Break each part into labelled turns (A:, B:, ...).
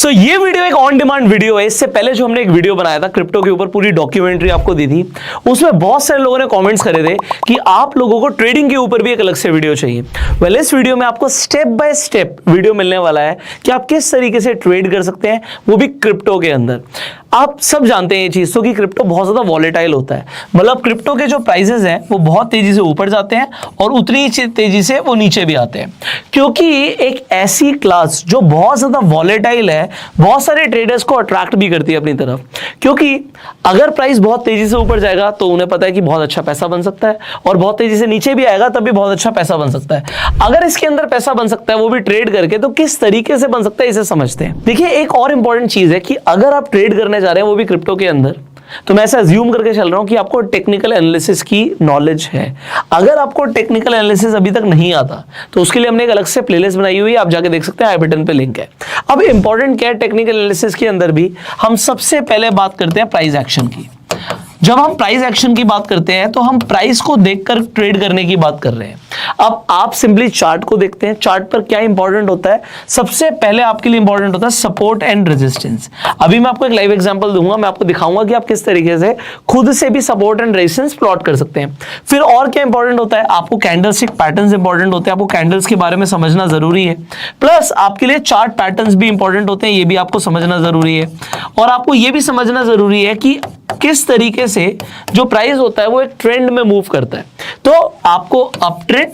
A: सो ये वीडियो एक on demand video है। इससे पहले जो हमने एक वीडियो बनाया था क्रिप्टो के ऊपर, पूरी डॉक्यूमेंट्री आपको दी थी, उसमें बहुत सारे लोगों ने कमेंट्स करे थे कि आप लोगों को ट्रेडिंग के ऊपर भी एक अलग से वीडियो चाहिए। वेल, इस वीडियो में आपको स्टेप बाय स्टेप वीडियो मिलने वाला है कि आप किस तरीके से ट्रेड कर सकते हैं, वो भी क्रिप्टो के अंदर। आप सब जानते हैं ये चीज तो कि क्रिप्टो बहुत ज्यादा वॉलेटाइल होता है, मतलब क्रिप्टो के जो प्राइसेस हैं वो बहुत तेजी से ऊपर जाते हैं और उतनी ही तेजी से वो नीचे भी आते हैं, क्योंकि एक ऐसी क्लास जो बहुत ज्यादा वॉलेटाइल है, बहुत सारे ट्रेडर्स को अट्रैक्ट भी करती है अपनी तरफ। क्योंकि अगर प्राइस बहुत तेजी से ऊपर जाएगा तो उन्हें पता है कि बहुत अच्छा पैसा बन सकता है, और बहुत तेजी से नीचे भी आएगा तब भी बहुत अच्छा पैसा बन सकता है। अगर इसके अंदर पैसा बन सकता है वो भी ट्रेड करके, तो किस तरीके से बन सकता है इसे समझते हैं। देखिए, एक और इंपॉर्टेंट चीज है कि अगर आप ट्रेड करने जा रहे हैं वो भी क्रिप्टो के अंदर, तो मैं ऐसा अज्यूम करके चल रहा हूं कि आपको टेक्निकल एनालिसिस की नॉलेज है। अगर आपको टेक्निकल एनालिसिस अभी तक नहीं आता तो उसके लिए हमने एक अलग से प्लेलिस्ट बनाई हुई है, आप जाके देख सकते हैं, आई बटन पे लिंक है। अब इंपॉर्टेंट क्या है टेक्निकल एनालिसिस के अंदर भी, हम सबसे पहले बात करते हैं प्राइस एक्शन की। जब हम प्राइस एक्शन की बात करते हैं तो हम प्राइस को देखकर ट्रेड करने की बात कर रहे हैं। अब आप सिंपली चार्ट को देखते हैं। चार्ट पर क्या इंपॉर्टेंट होता है, सबसे पहले आपके लिए इंपॉर्टेंट होता है सपोर्ट एंड रेजिस्टेंस। अभी मैं आपको एक लाइव एग्जांपल दूंगा, मैं आपको दिखाऊंगा कि आप किस तरीके से खुद से भी सपोर्ट एंड रेजिस्टेंस प्लॉट कर सकते हैं। फिर और क्या इंपॉर्टेंट होता है, आपको कैंडलस्टिक पैटर्न्स इंपॉर्टेंट होते हैं, आपको कैंडल्स के बारे में समझना जरूरी है। प्लस आपके लिए चार्ट पैटर्न्स भी इंपॉर्टेंट होते हैं, ये भी आपको समझना जरूरी है। और आपको ये भी समझना जरूरी है कि किस तरीके से जो प्राइस होता है वो एक ट्रेंड में मूव करता है। तो आपको अप ट्रेंड,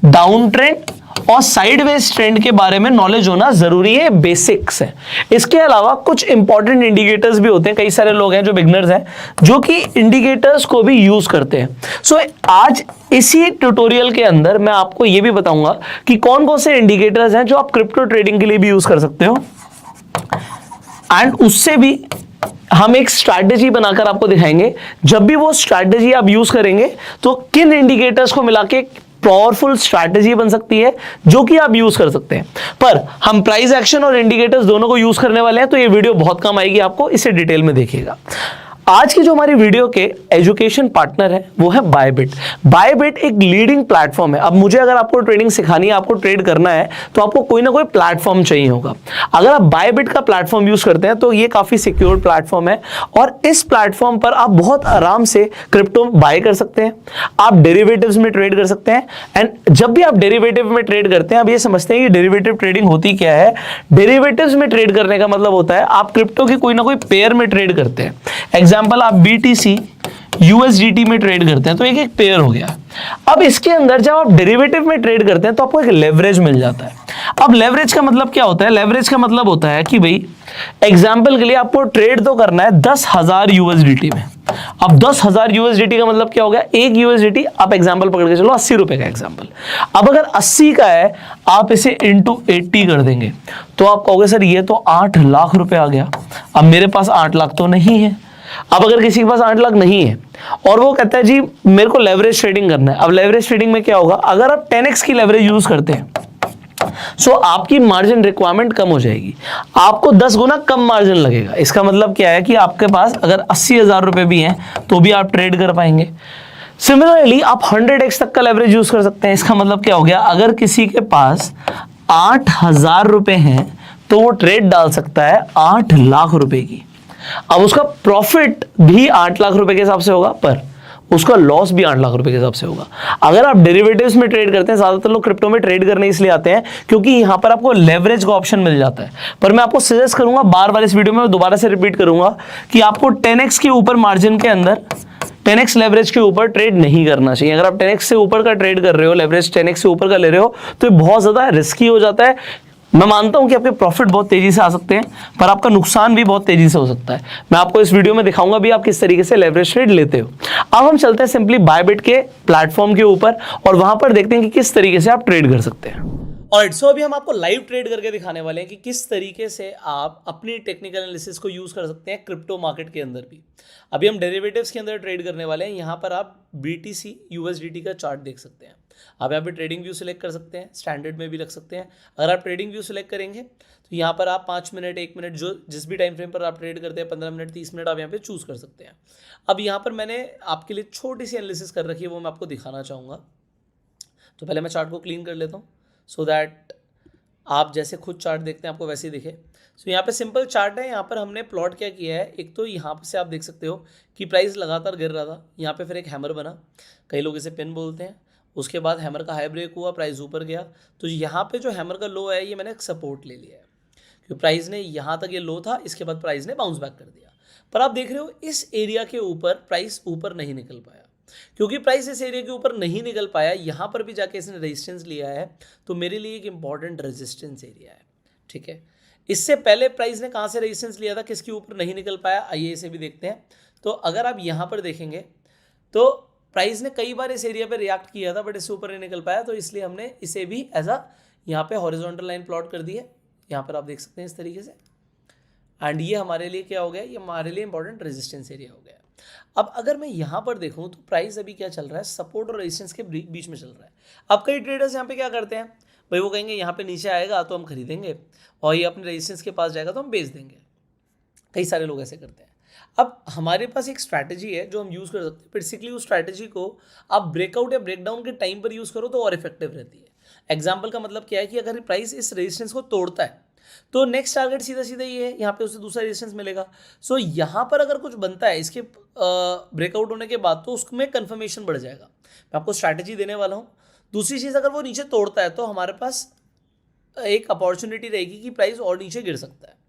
A: डाउन ट्रेंड और साइडवेज ट्रेंड के बारे में नॉलेज होना जरूरी है, बेसिक्स है। इसके अलावा कुछ इंपॉर्टेंट इंडिकेटर्स भी होते हैं। कई सारे लोग हैं जो बिगनर्स हैं जो कि इंडिकेटर्स को भी यूज करते हैं। सो आज इसी ट्यूटोरियल के अंदर मैं आपको यह भी बताऊंगा कि कौन कौन से इंडिकेटर्स हैं जो आप क्रिप्टो ट्रेडिंग के लिए भी यूज कर सकते हो, एंड उससे भी हम एक स्ट्रैटेजी बनाकर आपको दिखाएंगे। जब भी वो स्ट्रैटेजी आप यूज करेंगे तो किन इंडिकेटर्स को मिला के पावरफुल स्ट्रैटेजी बन सकती है जो कि आप यूज कर सकते हैं। पर हम प्राइस एक्शन और इंडिकेटर्स दोनों को यूज करने वाले हैं, तो ये वीडियो बहुत काम आएगी आपको, इसे डिटेल में देखिएगा। आज की जो हमारी वीडियो के एजुकेशन पार्टनर है वो है बायबिट। बायबिट एक लीडिंग प्लेटफॉर्म है। अब मुझे अगर आपको ट्रेडिंग सिखानी है, आपको ट्रेड करना है, तो आपको कोई ना कोई प्लेटफॉर्म चाहिए होगा। अगर आप बायबिट का प्लेटफॉर्म यूज करते हैं तो ये काफी सिक्योर प्लेटफॉर्म है, और इस प्लेटफॉर्म पर आप बहुत आराम से क्रिप्टो बाय कर सकते हैं, आप डेरिवेटिव्स में ट्रेड कर सकते हैं। एंड जब भी आप डेरिवेटिव में ट्रेड करते हैं, आप ये समझते हैं कि डेरिवेटिव ट्रेडिंग होती क्या है। डेरिवेटिव्स में ट्रेड करने का मतलब होता है आप क्रिप्टो की कोई ना कोई पेयर में ट्रेड करते हैं। एग्जाम्पल, आप BTC USDT में ट्रेड करते हैं तो एक एक पेयर हो गया। अब इसके अंदर जब आप डेरिवेटिव में ट्रेड करते हैं तो आपको एक लेवरेज मिल जाता है। अब लेवरेज का मतलब क्या होता है, लेवरेज का मतलब होता है कि भाई एग्जाम्पल के लिए आपको ट्रेड तो करना है 10,000 USDT में। अब 10,000 USDT का मतलब क्या हो गया, एक USDT आप एग्जाम्पल पकड़ के चलो 80 रुपए का एग्जाम्पल। अब अगर 80 का है, आप इसे इंटू 80 कर देंगे तो आप कहोगे सर ये तो 8 लाख रुपए आ गया। अब मेरे पास 8 लाख तो नहीं है। अब अगर किसी के पास 8 लाख नहीं है और वो कहता है जी मेरे को लेवरेज ट्रेडिंग करना है, अब लेवरेज ट्रेडिंग में क्या होगा, अगर आप 10x की लेवरेज यूज करते हैं सो आपकी मार्जिन रिक्वायरमेंट कम हो जाएगी, आपको 10 गुना कम मार्जिन लगेगा। इसका मतलब क्या है कि आपके पास अगर 80,000 रुपए भी हैं तो भी आप ट्रेड कर पाएंगे। सिमिलरली आप 100x तक का लेवरेज यूज कर सकते हैं। इसका मतलब क्या हो गया, अगर किसी के पास 8,000 रुपए हैं तो वो ट्रेड डाल सकता है 8 लाख रुपए की। अब उसका प्रॉफिट भी 8 लाख रुपए के हिसाब से होगा, पर उसका लॉस भी 8 लाख रुपए के हिसाब से होगा। अगर आप डेरिवेटिव्स में ट्रेड करते हैं, ज्यादातर लोग क्रिप्टो में ट्रेड करने इसलिए आते हैं क्योंकि यहां पर आपको लेवरेज का ऑप्शन मिल जाता है। पर मैं आपको सजेस्ट करूंगा, बार बार इस वीडियो में दोबारा से रिपीट करूंगा कि आपको 10x के ऊपर मार्जिन के अंदर 10x लेवरेज के ऊपर ट्रेड नहीं करना चाहिए। अगर आप 10x से ऊपर का ट्रेड कर रहे हो, लेवरेज 10x से ऊपर का ले रहे हो, तो ये बहुत ज्यादा रिस्की हो जाता है। मैं मानता हूं कि आपके प्रॉफिट बहुत तेजी से आ सकते हैं, पर आपका नुकसान भी बहुत तेजी से हो सकता है। मैं आपको इस वीडियो में दिखाऊंगा भी आप किस तरीके से लेवरेज ट्रेड लेते हो। अब हम चलते हैं सिंपली बायबिट के प्लेटफॉर्म के ऊपर और वहां पर देखते हैं कि किस तरीके से आप ट्रेड कर सकते हैं। ऑलराइट, सो अभी हम आपको लाइव ट्रेड करके दिखाने वाले हैं कि किस तरीके से आप अपनी टेक्निकल एनालिसिस को यूज कर सकते हैं क्रिप्टो मार्केट के अंदर भी। अभी हम डेरिवेटिव्स के अंदर ट्रेड करने वाले हैं। यहाँ पर आप BTC USDT का चार्ट देख सकते हैं। आप यहाँ पे ट्रेडिंग व्यू सिलेक्ट कर सकते हैं, स्टैंडर्ड में भी रख सकते हैं। अगर आप ट्रेडिंग व्यू सिलेक्ट करेंगे तो यहाँ पर आप 5 मिनट, 1 मिनट, जो जिस भी टाइम फ्रेम पर आप ट्रेड करते हैं, 15 मिनट, 30 मिनट, आप यहाँ पे चूज कर सकते हैं। अब यहाँ पर मैंने आपके लिए छोटी सी एनालिसिस कर रखी है, वो मैं आपको दिखाना चाहूँगा। तो पहले मैं चार्ट को क्लीन कर लेता हूँ सो दैट आप जैसे खुद चार्ट देखते हैं आपको वैसे ही दिखे। सो यहाँ पे सिंपल चार्ट है, यहाँ पर हमने प्लॉट क्या किया है, एक तो यहाँ से आप देख सकते हो कि प्राइस लगातार गिर रहा था, यहाँ पे फिर एक हैमर बना, कई लोग इसे पिन बोलते हैं, उसके बाद हैमर का हाई ब्रेक हुआ, प्राइस ऊपर गया, तो यहाँ पे जो हैमर का लो है ये मैंने एक सपोर्ट ले लिया है, क्योंकि प्राइस ने यहाँ तक ये लो था, इसके बाद प्राइस ने बाउंस बैक कर दिया। पर आप देख रहे हो इस एरिया के ऊपर प्राइस ऊपर नहीं निकल पाया, क्योंकि प्राइस इस एरिया के ऊपर नहीं निकल पाया, यहाँ पर भी जाके इसने रेजिस्टेंस लिया है, तो मेरे लिए एक इंपॉर्टेंट रेजिस्टेंस एरिया है, ठीक है। इससे पहले प्राइस ने कहाँ से रेजिस्टेंस लिया था, किसके ऊपर नहीं निकल पाया, आइए इसे भी देखते हैं। तो अगर आप यहाँ पर देखेंगे तो प्राइस ने कई बार इस एरिया पर रिएक्ट किया था, बट इससे ऊपर नहीं निकल पाया, तो इसलिए हमने इसे भी एज अ यहाँ पे हॉरिजॉन्टल लाइन प्लॉट कर दी है, यहाँ पर आप देख सकते हैं इस तरीके से। एंड ये हमारे लिए क्या हो गया, ये हमारे लिए इंपॉर्टेंट रेजिस्टेंस एरिया हो गया। अब अगर मैं यहाँ पर देखूँ तो प्राइस अभी क्या चल रहा है, सपोर्ट और रेजिस्टेंस के बीच में चल रहा है। अब कई ट्रेडर्स यहाँ पे क्या करते हैं भाई, वो कहेंगे यहाँ पे नीचे आएगा तो हम खरीदेंगे और ये अपने रेजिस्टेंस के पास जाएगा तो हम बेच देंगे। कई सारे लोग ऐसे करते हैं। अब हमारे पास एक स्ट्रैटेजी है जो हम यूज़ कर सकते हैं, बेसिकली उस स्ट्रैटेजी को आप ब्रेकआउट या ब्रेकडाउन के टाइम पर यूज़ करो तो और इफेक्टिव रहती है। एग्जाम्पल का मतलब क्या है कि अगर प्राइस इस रेजिस्टेंस को तोड़ता है तो नेक्स्ट टारगेट सीधा सीधा ये है, यहाँ पे उसे दूसरा रेजिस्टेंस मिलेगा। सो यहाँ पर अगर कुछ बनता है इसके ब्रेकआउट होने के बाद तो उसमें कन्फर्मेशन बढ़ जाएगा। मैं आपको स्ट्रैटेजी देने वाला हूँ। दूसरी चीज़, अगर वो नीचे तोड़ता है तो हमारे पास एक अपॉर्चुनिटी रहेगी कि प्राइस और नीचे गिर सकता है।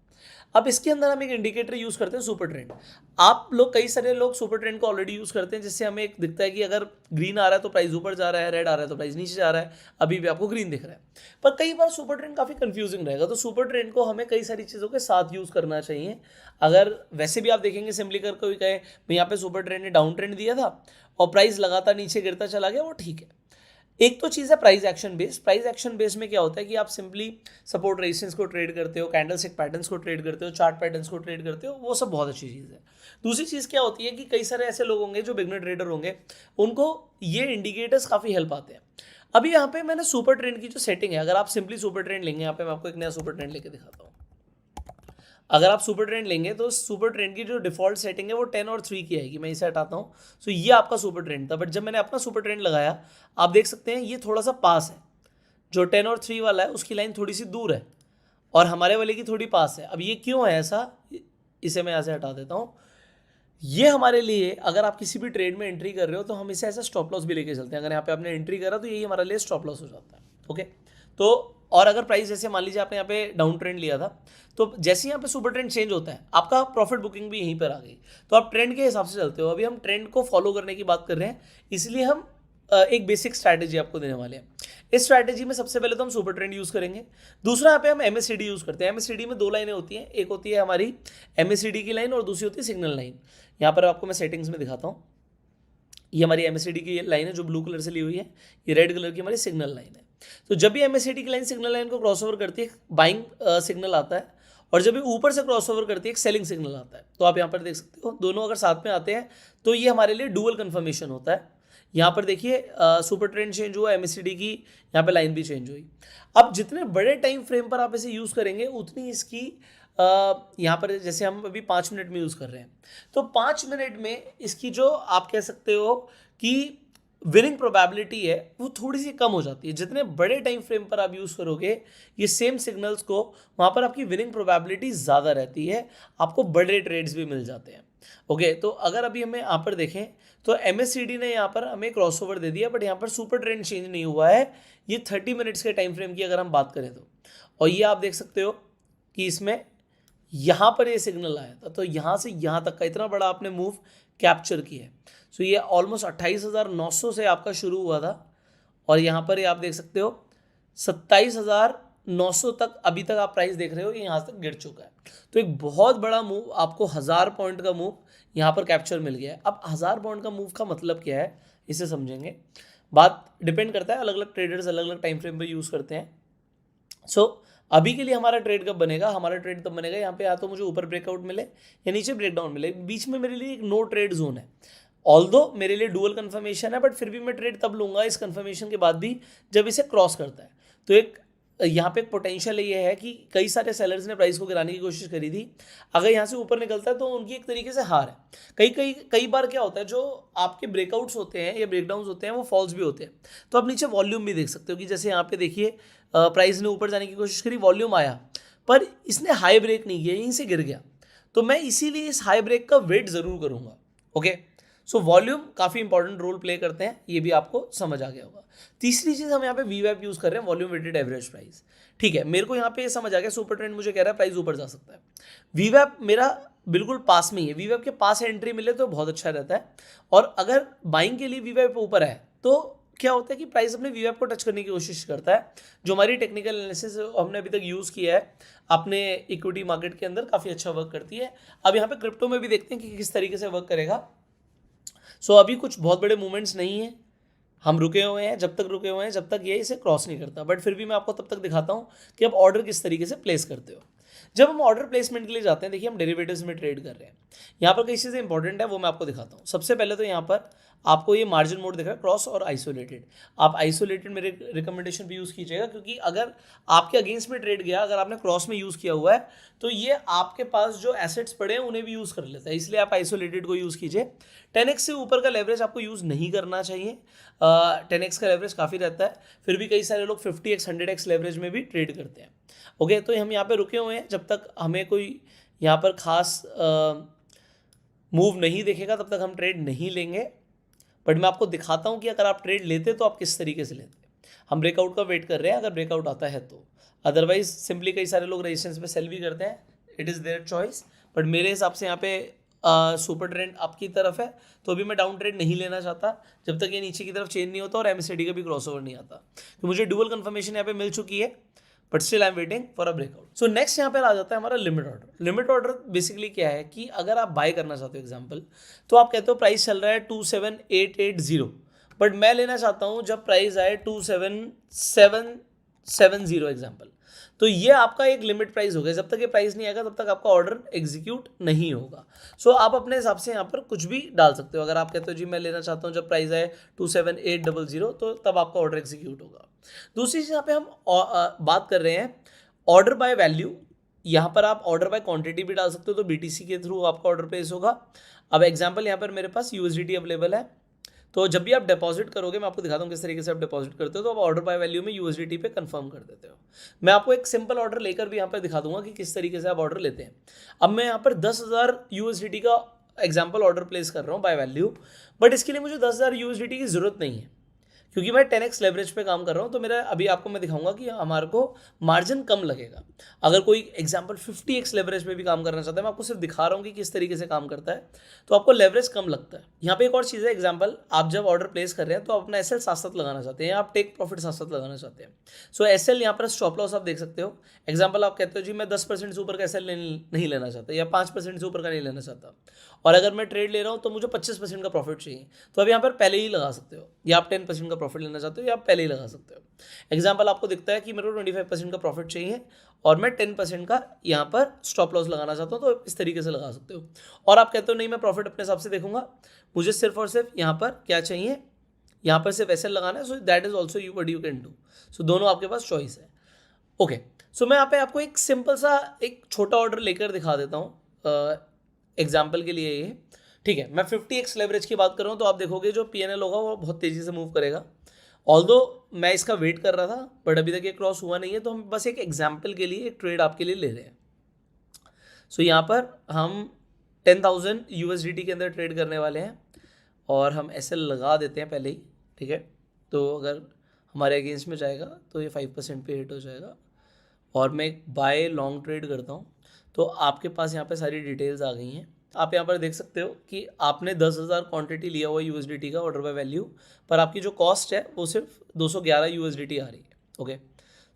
A: अब इसके अंदर हम एक इंडिकेटर यूज़ करते हैं, सुपर ट्रेंड। आप लोग, कई सारे लोग सुपर ट्रेंड को ऑलरेडी यूज़ करते हैं, जिससे हमें एक दिखता है कि अगर ग्रीन आ रहा है तो प्राइस ऊपर जा रहा है, रेड आ रहा है तो प्राइस नीचे जा रहा है। अभी भी आपको ग्रीन दिख रहा है, पर कई बार सुपर ट्रेंड काफ़ी कंफ्यूजिंग रहेगा, तो सुपर ट्रेंड को हमें कई सारी चीज़ों के साथ यूज़ करना चाहिए। अगर वैसे भी आप देखेंगे सिंपली कर कोई कहे मैं यहाँ पे सुपर ट्रेंड ने डाउन ट्रेंड दिया था और प्राइस लगातार नीचे गिरता चला गया, वो ठीक है। एक तो चीज़ है price action base. Price action base में क्या होता है कि आप सिंपली सपोर्ट रेजिस्टेंस को ट्रेड करते हो, कैंडलस्टिक पैटर्न्स को ट्रेड करते हो, चार्ट पैटर्न्स को ट्रेड करते हो, वो सब बहुत अच्छी चीज़ है। दूसरी चीज़ क्या होती है कि कई सारे ऐसे लोग होंगे जो बिगनर ट्रेडर होंगे, उनको ये इंडिकेटर्स काफ़ी हेल्प आते हैं। अभी यहाँ पे मैंने सुपर ट्रेंड की जो सेटिंग है, अगर आप सिंपली सुपर ट्रेंड लेंगे, यहाँ पे मैं आपको एक नया सुपर ट्रेंड लेके दिखाता हूँ। अगर आप सुपर ट्रेंड लेंगे तो सुपर ट्रेंड की जो डिफॉल्ट सेटिंग है वो 10 और 3 की आएगी। मैं इसे हटाता हूँ। सो ये आपका सुपर ट्रेंड था, बट जब मैंने अपना सुपर ट्रेंड लगाया, आप देख सकते हैं ये थोड़ा सा पास है। जो 10 और 3 वाला है उसकी लाइन थोड़ी सी दूर है और हमारे वाले की थोड़ी पास है। अब ये क्यों है ऐसा, इसे मैं यहाँ से हटा देता हूँ। ये हमारे लिए, अगर आप किसी भी ट्रेड में एंट्री कर रहे हो तो हम इसे ऐसा स्टॉप लॉस भी लेके चलते हैं। अगर यहाँ पे आपने एंट्री करा तो यही हमारे लिए स्टॉप लॉस हो जाता है। ओके, तो और अगर प्राइस जैसे मान लीजिए आपने यहाँ पे डाउन ट्रेंड लिया था, तो जैसे यहाँ पे सुपर ट्रेंड चेंज होता है आपका प्रॉफिट बुकिंग भी यहीं पर आ गई, तो आप ट्रेंड के हिसाब से चलते हो। अभी हम ट्रेंड को फॉलो करने की बात कर रहे हैं, इसलिए हम एक बेसिक स्ट्रैटेजी आपको देने वाले हैं। इस स्ट्रैटेजी में सबसे पहले तो हम सुपर ट्रेंड यूज़ करेंगे। दूसरा यहाँ पे हम MACD यूज़ करते हैं। MACD में 2 लाइनें होती हैं, एक होती है हमारी MACD की लाइन और दूसरी होती है सिग्नल लाइन। यहाँ पर आपको मैं सेटिंग्स में दिखाता हूँ। ये हमारी MACD की लाइन है जो ब्लू कलर से ली हुई है, ये रेड कलर की हमारी सिग्नल लाइन है। तो जब भी MACD की लाइन सिग्नल लाइन को क्रॉस ओवर करती है, बाइंग सिग्नल आता है, और जब भी ऊपर से क्रॉस ओवर करती है एक सेलिंग सिग्नल आता है। तो आप यहाँ पर देख सकते हो दोनों अगर साथ में आते हैं तो ये हमारे लिए डुअल कन्फर्मेशन होता है। यहाँ पर देखिए सुपर ट्रेंड चेंज हुआ, MACD की यहाँ पे लाइन भी चेंज हुई। अब जितने बड़े टाइम फ्रेम पर आप इसे यूज़ करेंगे उतनी इसकी यहाँ पर जैसे हम अभी 5 मिनट में यूज़ कर रहे हैं, तो 5 मिनट में इसकी जो आप कह सकते हो कि विनिंग प्रोबेबिलिटी है वो थोड़ी सी कम हो जाती है। जितने बड़े टाइम फ्रेम पर आप यूज़ करोगे ये सेम सिग्नल्स को, वहाँ पर आपकी विनिंग प्रोबेबिलिटी ज़्यादा रहती है, आपको बड़े ट्रेड्स भी मिल जाते हैं। ओके, तो अगर अभी हमें यहाँ पर देखें तो MACD ने यहाँ पर हमें क्रॉसओवर दे दिया, बट यहाँ पर सुपर ट्रेंड चेंज नहीं हुआ है। ये 30 मिनट्स के टाइम फ्रेम की अगर हम बात करें तो, और ये आप देख सकते हो कि इसमें यहाँ पर ये सिग्नल आया था, तो यहाँ से यहाँ तक का इतना बड़ा आपने मूव कैप्चर किया है। सो ये ऑलमोस्ट 28,900 से आपका शुरू हुआ था और यहाँ पर ये आप देख सकते हो 27,900 तक अभी तक आप प्राइस देख रहे हो, ये यहाँ तक गिर चुका है। तो एक बहुत बड़ा मूव, आपको 1000 पॉइंट का मूव यहाँ पर कैप्चर मिल गया है। अब 1000 पॉइंट का मूव का मतलब क्या है इसे समझेंगे। बात डिपेंड करता है, अलग अलग ट्रेडर्स अलग अलग टाइम फ्रेम पर यूज़ करते हैं। सो अभी के लिए हमारा ट्रेड कब बनेगा, हमारा ट्रेड तब बनेगा यहाँ पे या तो मुझे ऊपर ब्रेकआउट मिले या नीचे ब्रेकडाउन मिले, बीच में मेरे लिए एक नो ट्रेड जोन है। ऑल्दो मेरे लिए डुअल कन्फर्मेशन है, बट फिर भी मैं ट्रेड तब लूँगा इस कन्फर्मेशन के बाद भी जब इसे क्रॉस करता है। तो एक यहाँ पे एक पोटेंशियल ये है कि कई सारे सेलर्स ने प्राइस को गिराने की कोशिश करी थी, अगर यहाँ से ऊपर निकलता है तो उनकी एक तरीके से हार है। कई बार क्या होता है, जो आपके ब्रेकआउट्स होते हैं या ब्रेकडाउन्स होते हैं वो फॉल्स भी होते हैं। तो आप नीचे वॉल्यूम भी देख सकते हो कि जैसे यहाँ पे देखिए प्राइस ने ऊपर जाने की कोशिश करी, वॉल्यूम आया, पर इसने हाई ब्रेक नहीं किया, यहीं से गिर गया। तो मैं इसीलिए इस हाई ब्रेक का वेट ज़रूर करूँगा। ओके, सो वॉल्यूम काफ़ी इंपॉर्टेंट रोल प्ले करते हैं, ये भी आपको समझ आ गया होगा। तीसरी चीज़ हम यहाँ पे वीवैप यूज़ कर रहे हैं, वॉल्यूम वेटेड एवरेज प्राइस। ठीक है, मेरे को यहाँ पे समझ आ गया, सुपर ट्रेंड मुझे कह रहा है प्राइस ऊपर जा सकता है, वीवैप मेरा बिल्कुल पास में ही है, वीवैप के पास एंट्री मिले तो बहुत अच्छा रहता है। और अगर बाइंग के लिए वीवैप ऊपर है तो क्या होता है कि प्राइस अपने वीवैप को टच करने की कोशिश करता है। जो हमारी टेक्निकल एनालिसिस हमने अभी तक यूज़ किया है अपने इक्विटी मार्केट के अंदर, काफ़ी अच्छा वर्क करती है। अब यहाँ पे क्रिप्टो में भी देखते हैं कि किस तरीके से वर्क करेगा। सो अभी कुछ बहुत बड़े मूवमेंट्स नहीं है, हम रुके हुए हैं, जब तक रुके हुए हैं जब तक ये इसे क्रॉस नहीं करता, बट फिर भी मैं आपको तब तक दिखाता हूँ कि आप ऑर्डर किस तरीके से प्लेस करते हो। जब हम ऑर्डर प्लेसमेंट के लिए जाते हैं, देखिए हम डेरिवेटिव्स में ट्रेड कर रहे हैं, यहाँ पर कई चीज़ें इंपॉर्टेंट है वो मैं आपको दिखाता हूँ। सबसे पहले तो यहाँ पर आपको ये मार्जिन मोड दिख रहा है, क्रॉस और आइसोलेटेड। आप आइसोलेटेड मेरे रिकमेंडेशन भी यूज़ कीजिएगा, क्योंकि अगर आपके अगेंस्ट में ट्रेड गया, अगर आपने क्रॉस में यूज़ किया हुआ है तो ये आपके पास जो एसेट्स पड़े हैं उन्हें भी यूज़ कर लेता है, इसलिए आप आइसोलेटेड को यूज़ कीजिए। 10x से ऊपर का लेवरेज आपको यूज़ नहीं करना चाहिए, 10x का लेवरेज काफ़ी रहता है, फिर भी कई सारे लोग 50x 100x लेवरेज में भी ट्रेड करते हैं। ओके, तो हम यहाँ पे रुके हुए हैं, जब तक हमें कोई यहाँ पर खास मूव नहीं दिखेगा तब तक हम ट्रेड नहीं लेंगे। बट मैं आपको दिखाता हूँ कि अगर आप ट्रेड लेते तो आप किस तरीके से लेते। हम ब्रेकआउट का वेट कर रहे हैं, अगर ब्रेकआउट आता है तो, अदरवाइज सिंपली कई सारे लोग रेजिस्टेंस पे सेल भी करते हैं, it is their choice. But मेरे हिसाब से यहाँ पे सुपर ट्रेंड आपकी तरफ है, तो अभी मैं डाउन ट्रेड नहीं लेना चाहता जब तक ये नीचे की तरफ चेंज नहीं होता और MACD का भी क्रॉसओवर नहीं आता। तो मुझे डुअल कंफर्मेशन यहाँ पे मिल चुकी है, but still I am waiting for a breakout. So next यहाँ पर आ जाता है हमारा limit order. Limit order basically क्या है कि अगर आप बाय करना चाहते हो एग्जाम्पल, तो आप कहते हो प्राइस चल रहा है 27880, बट मैं लेना चाहता हूँ जब प्राइस आए 27770 एग्जाम्पल, तो ये आपका एक लिमिट प्राइस हो गया। जब तक ये प्राइस नहीं आएगा तब तक आपका ऑर्डर एग्जीक्यूट नहीं होगा। सो आप अपने हिसाब से यहाँ पर कुछ भी डाल सकते हो। अगर आप कहते हो जी मैं लेना चाहता हूँ जब प्राइस आए 27800, तो तब आपका ऑर्डर एग्जीक्यूट होगा। दूसरी चीज़ यहाँ पे हम बात कर रहे हैं ऑर्डर बाय वैल्यू। यहाँ पर आप ऑर्डर बाय क्वांटिटी भी डाल सकते हो, तो BTC के थ्रू आपका ऑर्डर प्लेस होगा। अब एग्जांपल यहाँ पर मेरे पास USDT अवेलेबल है, तो जब भी आप डिपॉजिट करोगे, मैं आपको दिखाता हूँ किस तरीके से आप डिपॉजिट करते हो, तो आप ऑर्डर बाय वैल्यू में USDT पे कंफर्म कर देते हो। मैं आपको एक सिंपल ऑर्डर लेकर भी यहाँ पर दिखा दूंगा कि किस तरीके से आप ऑर्डर लेते हैं। अब मैं यहाँ पर 10,000 USDT का एग्जाम्पल ऑर्डर प्लेस कर रहा हूँ बाय वैल्यू, बट इसके लिए मुझे 10,000 USDT की ज़रूरत नहीं है, क्योंकि मैं 10x लेवरेज पे काम कर रहा हूँ। तो मेरा अभी आपको मैं दिखाऊंगा कि हमारे को मार्जिन कम लगेगा। अगर कोई एग्जांपल 50x लेवरेज पे भी काम करना चाहता है, मैं आपको सिर्फ दिखा रहा हूँ कि किस तरीके से काम करता है, तो आपको लेवरेज कम लगता है। यहाँ पे एक और चीज़ है, एग्जांपल आप जब ऑर्डर प्लेस कर रहे हैं तो आप अपना SL साथ साथ लगाना चाहते हैं, आप टेक प्रॉफिट साथ साथ लगाना चाहते हैं। सो SL यहाँ पर स्टॉप लॉस आप देख सकते हो। एग्जाम्पल आप कहते हो जी मैं 10% से ऊपर का SL नहीं लेना चाहता, या 5% से ऊपर का नहीं लेना चाहता, और अगर मैं ट्रेड ले रहा हूँ तो मुझे 25% का प्रॉफिट चाहिए, तो अब यहाँ पर पहले ही लगा सकते हो, या आप 10% का प्रॉफिट लेना चाहते हो या आप पहले ही लगा सकते हो। एग्जाम्पल आपको दिखता है कि मेरे को 25% का प्रॉफिट चाहिए और मैं 10% का यहाँ पर स्टॉप लॉस लगाना चाहता हूँ, तो इस तरीके से लगा सकते हो। और आप कहते हो नहीं मैं प्रॉफिट अपने हिसाब से देखूंगा, मुझे सिर्फ और सिर्फ यहाँ पर क्या चाहिए, यहाँ पर सिर्फ SL लगाना है, so that is also you what you can do. So दोनों आपके पास चॉइस है। ओके, सो मैं यहाँ पे आपको एक सिंपल सा एक छोटा ऑर्डर लेकर दिखा देता हूँ एग्जाम्पल के लिए ये। ठीक है, मैं 50x लेवरेज की बात कर रहा हूँ, तो आप देखोगे जो PNL होगा वो बहुत तेज़ी से मूव करेगा। ऑल्दो मैं इसका वेट कर रहा था, बट अभी तक ये क्रॉस हुआ नहीं है, तो हम बस एक एग्जाम्पल के लिए एक ट्रेड आपके लिए ले रहे हैं। सो यहाँ पर हम 10,000 USDT के अंदर ट्रेड करने वाले हैं, और हम SL लगा देते हैं पहले ही। ठीक है, तो अगर हमारे अगेंस्ट में जाएगा तो ये 5% पे हिट हो जाएगा, और मैं एक बाय लॉन्ग ट्रेड करता हूँ। तो आपके पास यहाँ पे सारी डिटेल्स आ गई हैं। आप यहाँ पर देख सकते हो कि आपने 10,000 क्वांटिटी लिया हुआ USDT का ऑर्डर बाय वैल्यू, पर आपकी जो कॉस्ट है वो सिर्फ 211 USDT आ रही है। ओके,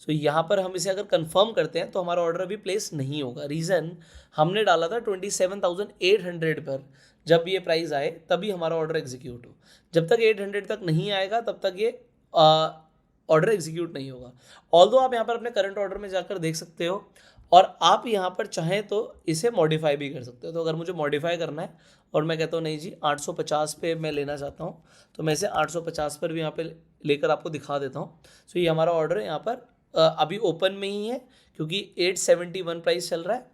A: सो यहाँ पर हम इसे अगर कंफर्म करते हैं तो हमारा ऑर्डर अभी प्लेस नहीं होगा। रीज़न हमने डाला था 27,800 पर, जब ये प्राइस आए तभी हमारा ऑर्डर एग्जीक्यूट हो। जब तक 800 तक नहीं आएगा तब तक ये ऑर्डर एग्जीक्यूट नहीं होगा। ऑल्दो आप यहाँ पर अपने करंट ऑर्डर में जाकर देख सकते हो, और आप यहाँ पर चाहें तो इसे मॉडिफाई भी कर सकते हो। तो अगर मुझे मॉडिफाई करना है और मैं कहता हूँ नहीं जी 850 पे मैं लेना चाहता हूँ, तो मैं इसे 850 पर भी यहाँ पे लेकर आपको दिखा देता हूँ। सो ये हमारा ऑर्डर यहाँ पर अभी ओपन में ही है क्योंकि 871 प्राइस चल रहा है,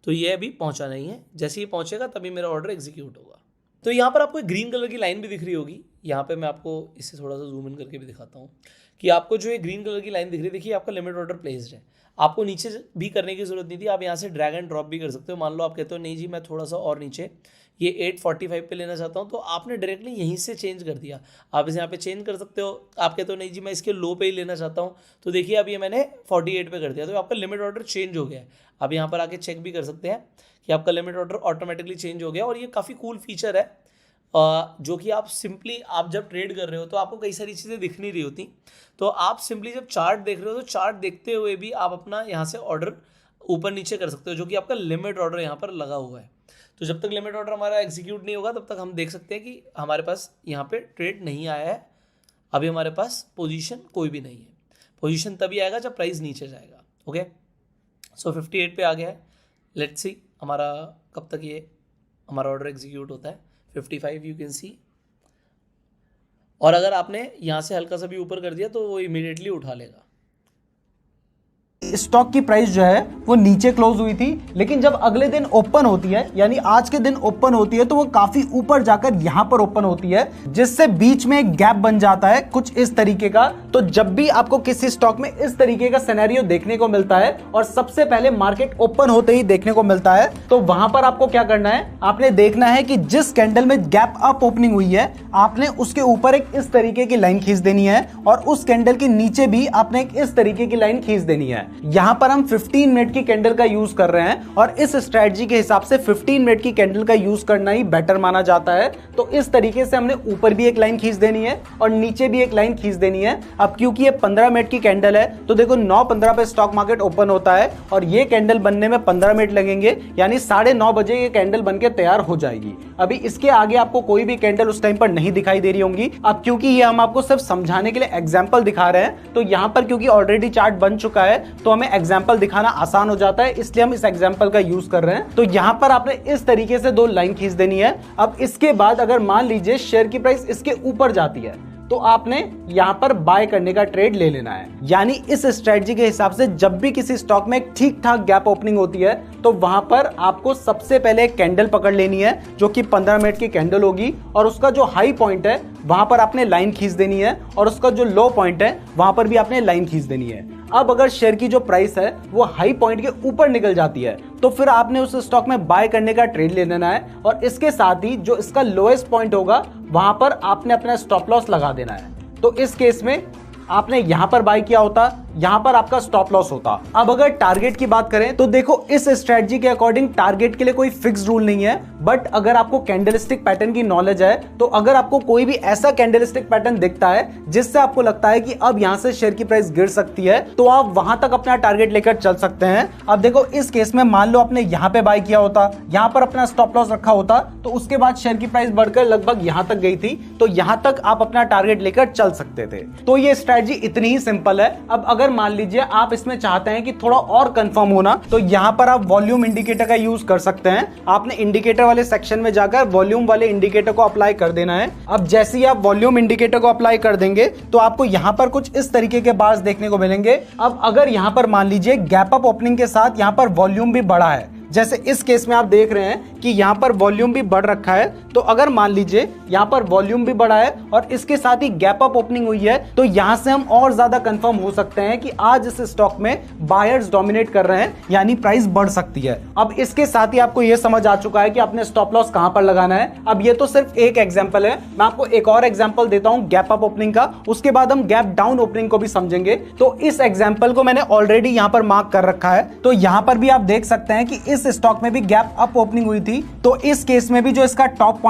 A: तो ये अभी पहुंचा नहीं है। जैसे ही पहुंचेगा तभी मेरा ऑर्डर एग्जीक्यूट होगा। तो यहाँ पर आपको एक ग्रीन कलर की लाइन भी दिख रही होगी। यहाँ पे मैं आपको इससे थोड़ा सा जूम इन करके भी दिखाता हूँ कि आपको जो ये ग्रीन कलर की लाइन दिख रही है, देखिए आपका लिमिट ऑर्डर प्लेस्ड है। आपको नीचे भी करने की जरूरत नहीं थी, आप यहाँ से ड्रैग एंड ड्रॉप भी कर सकते हो। मान लो आप कहते हो नहीं जी मैं थोड़ा सा और नीचे ये 845 पे लेना चाहता हूँ, तो आपने डायरेक्टली यहीं से चेंज कर दिया। आप इसे यहाँ पे चेंज कर सकते हो। आप कहते हो नहीं जी मैं इसके लो पे ही लेना चाहता हूँ, तो देखिए अब ये मैंने 48 पे कर दिया, तो आपका लिमिट ऑर्डर चेंज हो गया है। आप यहाँ पर आके चेक भी कर सकते हैं कि आपका लिमिट ऑर्डर ऑटोमेटिकली चेंज हो गया। और ये काफ़ी कूल फीचर है जो कि आप सिंपली आप जब ट्रेड कर रहे हो तो आपको कई सारी चीज़ें दिख नहीं रही होती, तो आप सिंपली जब चार्ट देख रहे हो तो चार्ट देखते हुए भी आप अपना यहाँ से ऑर्डर ऊपर नीचे कर सकते हो, जो कि आपका लिमिट ऑर्डर यहाँ पर लगा हुआ है। तो जब तक लिमिट ऑर्डर हमारा एग्जीक्यूट नहीं होगा तब तक हम देख सकते हैं कि हमारे पास यहाँ पे ट्रेड नहीं आया है। अभी हमारे पास पोजीशन कोई भी नहीं है। पोजीशन तभी आएगा जब प्राइस नीचे जाएगा। ओके, सो 58 पे आ गया है। लेट्स सी हमारा कब तक ये हमारा ऑर्डर एग्जीक्यूट होता है। 55 यू कैन सी। और अगर आपने यहाँ से हल्का सा भी ऊपर कर दिया तो वो इमीडिएटली उठा लेगा।
B: स्टॉक की प्राइस जो है वो नीचे क्लोज हुई थी, लेकिन जब अगले दिन ओपन होती है यानी आज के दिन ओपन होती है तो वो काफी ऊपर जाकर यहां पर ओपन होती है, जिससे बीच में एक गैप बन जाता है कुछ इस तरीके का। तो जब भी आपको किसी स्टॉक में इस तरीके का सिनेरियो देखने को मिलता है और सबसे पहले मार्केट ओपन होते ही देखने को मिलता है, तो वहां पर आपको क्या करना है, आपने देखना है कि जिस कैंडल में गैप अप ओपनिंग हुई है आपने उसके ऊपर एक इस तरीके की लाइन खींच देनी है और उस कैंडल के नीचे भी आपने एक इस तरीके की लाइन खींच देनी है। यहां पर हम 15 मिनट की कैंडल का यूज कर रहे हैं और इस स्ट्रेटजी के हिसाब से 15 मिनट की कैंडल का यूज करना ही बेटर माना जाता है। तो इस तरीके से हमने ऊपर भी एक लाइन खींच देनी है और नीचे भी एक लाइन खींच देनी है। अब क्योंकि ये 15 मिनट की कैंडल है तो देखो 9:15 पे स्टॉक मार्केट ओपन होता है और ये कैंडल बनने में 15 मिनट लगेंगे, यानी 9:30 बजे ये कैंडल बनके तैयार हो जाएगी। अभी इसके आगे आपको कोई भी कैंडल उस टाइम पर नहीं दिखाई दे रही होंगी। अब क्योंकि ये हम आपको सिर्फ समझाने के लिए एग्जाम्पल दिखा रहे हैं, तो यहां पर क्योंकि ऑलरेडी चार्ट बन चुका है तो हमें एग्जाम्पल दिखाना आसान हो जाता है, इसलिए हम इस एग्जाम्पल का यूज कर रहे हैं। तो यहां पर आपने इस तरीके से 2 लाइन खींच देनी है। अब इसके बाद अगर मान लीजिए शेयर की प्राइस इसके ऊपर जाती है तो आपने यहां पर बाय करने का ट्रेड ले लेना है। यानी इस स्ट्रेटजी के हिसाब से जब भी किसी स्टॉक में एक ठीक ठाक गैप ओपनिंग होती है तो वहां पर आपको सबसे पहले एक कैंडल पकड़ लेनी है जो कि 15 मिनट की कैंडल होगी और उसका जो हाई पॉइंट है वहां पर आपने लाइन खींच देनी है और उसका जो लो पॉइंट है वहां पर भी आपने लाइन खींच देनी है। अब अगर शेयर की जो प्राइस है वो हाई पॉइंट के ऊपर निकल जाती है तो फिर आपने उस स्टॉक में बाय करने का ट्रेड ले लेना है और इसके साथ ही जो इसका लोएस्ट पॉइंट होगा वहां पर आपने अपना स्टॉप लॉस लगा देना है। तो इस केस में आपने यहां पर बाय किया होता, यहां पर आपका स्टॉप लॉस होता। अब अगर टारगेट की बात करें तो देखो इस स्ट्रेटजी के अकॉर्डिंग टारगेट के लिए कोई फिक्स रूल नहीं है, बट अगर आपको कैंडलस्टिक पैटर्न की नॉलेज है तो अगर आपको कोई भी ऐसा कैंडलस्टिक पैटर्न दिखता है जिससे आपको लगता है कि अब यहां से शेयर की प्राइस गिर सकती है तो आप वहां तक अपना टारगेट लेकर चल सकते हैं। अब देखो इस केस में मान लो आपने यहां पे बाय किया होता, यहां पर अपना स्टॉप लॉस रखा होता, तो उसके बाद शेयर की प्राइस बढ़कर लगभग यहां तक गई थी, तो यहां तक आप अपना टारगेट लेकर चल सकते थे। तो ये स्ट्रेटजी इतनी ही सिंपल है। अब अगर मान लीजिए आप इसमें चाहते हैं कि थोड़ा और कंफर्म होना तो यहां पर आप वॉल्यूम इंडिकेटर का यूज कर सकते हैं। आपने इंडिकेटर वाले सेक्शन में जाकर वॉल्यूम वाले इंडिकेटर को अप्लाई कर देना है। अब जैसे ही आप वॉल्यूम इंडिकेटर को अप्लाई कर देंगे तो आपको यहां पर कुछ इस तरीके के बार्स देखने को मिलेंगे। अब अगर यहां पर मान लीजिए गैप अप ओपनिंग के साथ यहां पर वॉल्यूम भी बढ़ा है, जैसे इस केस में आप देख रहे हैं कि यहां पर वॉल्यूम भी बढ़ रखा है, तो अगर मान लीजिए यहां पर वॉल्यूम भी बढ़ा है और इसके साथ ही गैप अप ओपनिंग हुई है तो यहां से हम और ज्यादा कंफर्म हो सकते हैं कि आज इस स्टॉक में बायर्स डोमिनेट कर रहे हैं, यानी प्राइस बढ़ सकती है। अब इसके साथ ही आपको यह समझ आ चुका है कि आपने स्टॉप लॉस कहां पर लगाना है। अब ये तो सिर्फ एक एग्जांपल है, मैं आपको एक और एग्जांपल देता हूं गैप अप ओपनिंग का, उसके बाद हम गैप डाउन ओपनिंग को भी समझेंगे। तो इस एग्जांपल को मैंने ऑलरेडी यहां पर मार्क कर रखा है, तो यहां पर भी आप देख सकते हैं कि इस स्टॉक में भी गैप अप ओपनिंग हुई थी, तो इस केस में भी जो इसका टॉप पॉइंट